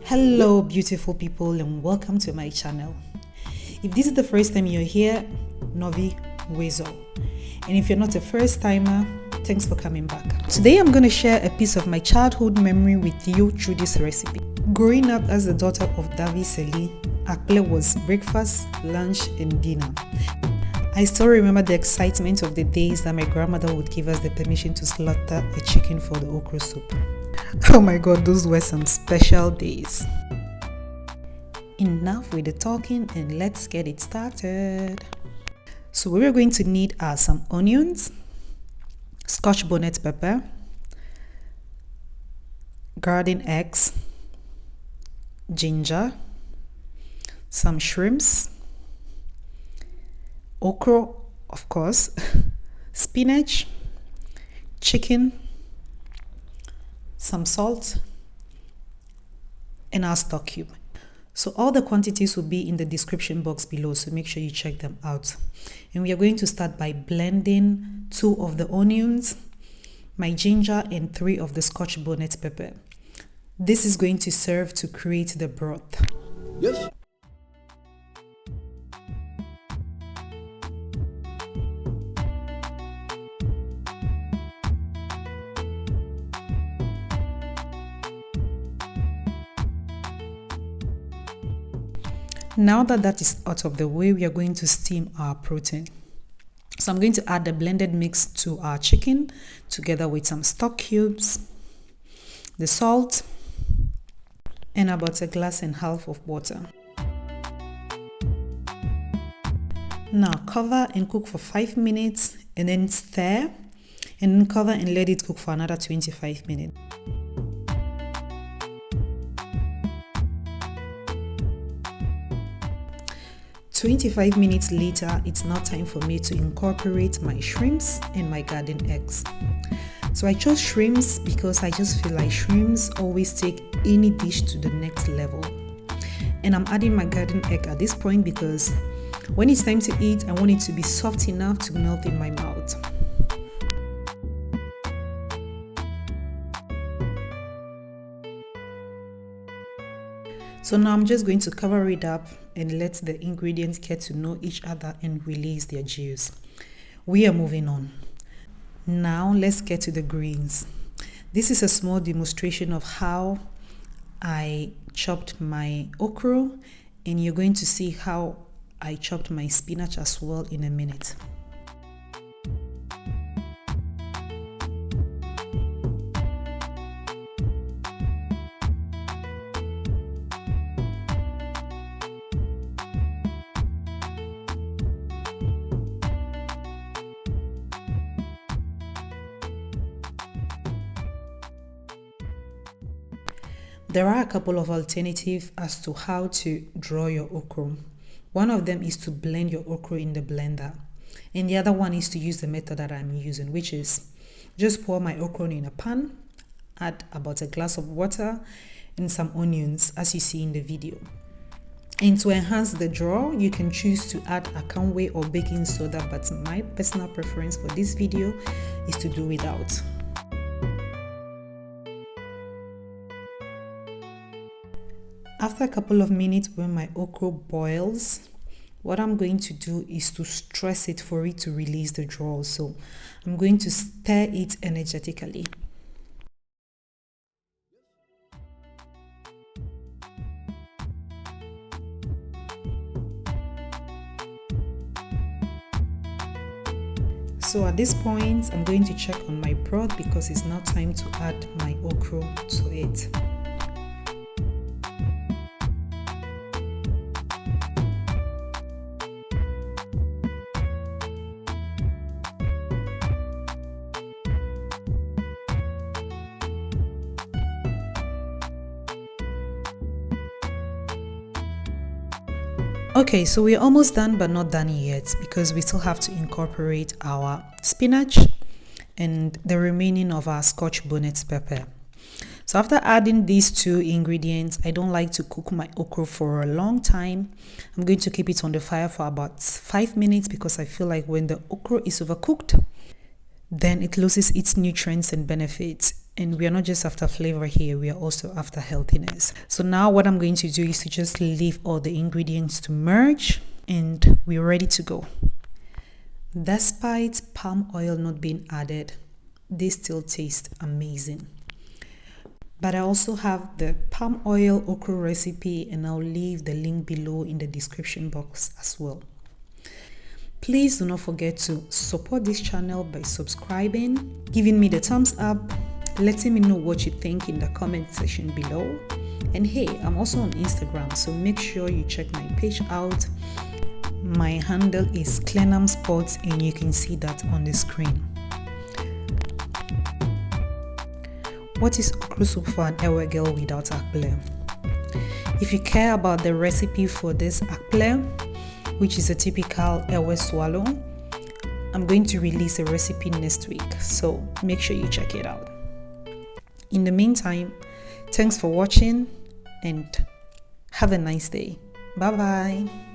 Hello beautiful people and welcome to my channel. If this is the first time you're here, Novi Wezo. And if you're not a first timer, thanks for coming back. Today I'm going to share a piece of my childhood memory with you through this recipe. Growing up as the daughter of Davi Seli, Akple was breakfast, lunch and dinner. I still remember the excitement of the days that my grandmother would give us the permission to slaughter a chicken for the okra soup. Oh my god, those were some special days. Enough with the talking and let's get it started. So what we're going to need are some onions, scotch bonnet pepper, garden eggs, ginger, some shrimps, okra, of course, spinach, chicken, some salt, and our stock cube. So all the quantities will be in the description box below, so make sure you check them out. And we are going to start by blending 2 of the onions, my ginger, and 3 of the scotch bonnet pepper. This is going to serve to create the broth. Yes. Now that is out of the way, we are going to steam our protein. So I'm going to add the blended mix to our chicken together with some stock cubes, the salt, and about 1.5 glasses of water. Now cover and cook for 5 minutes and then stir, and then cover and let it cook for another 25 minutes. "25 minutes later, it's now time for me to incorporate my shrimps and my garden eggs. So I chose shrimps because I just feel like shrimps always take any dish to the next level. And I'm adding my garden egg at this point because when it's time to eat, I want it to be soft enough to melt in my mouth. So now I'm just going to cover it up and let the ingredients get to know each other and release their juice. We are moving on. Now let's get to the greens. This is a small demonstration of how I chopped my okra, and you're going to see how I chopped my spinach as well in a minute. There are a couple of alternatives as to how to draw your okra. One of them is to blend your okra in the blender, and the other one is to use the method that I'm using, which is just pour my okra in a pan, add about 1 glass of water and some onions as you see in the video. And to enhance the draw, you can choose to add akanwe or baking soda, but my personal preference for this video is to do without. After a couple of minutes, when my okra boils, what I'm going to do is to stress it for it to release the draw. So I'm going to stir it energetically. So at this point, I'm going to check on my broth because it's now time to add my okra to it. Okay, so we're almost done, but not done yet because we still have to incorporate our spinach and the remaining of our scotch bonnet pepper. So after adding these 2 ingredients, I don't like to cook my okra for a long time. I'm going to keep it on the fire for about 5 minutes because I feel like when the okra is overcooked, then it loses its nutrients and benefits. And we are not just after flavor here, we are also after healthiness. So now what I'm going to do is to just leave all the ingredients to merge, and we're ready to go. Despite palm oil not being added, they still taste amazing. But I also have the palm oil okra recipe, and I'll leave the link below in the description box as well. Please do not forget to support this channel by subscribing, giving me the thumbs up, letting me know what you think in the comment section below. And hey, I'm also on Instagram, so make sure you check my page out. My handle is Clenham Sports, and you can see that on the screen. What is okra soup for an EWE girl without Akple? If you care about the recipe for this Akple, which is a typical EWE swallow, I'm going to release a recipe next week, so make sure you check it out. In the meantime, thanks for watching and have a nice day. Bye bye.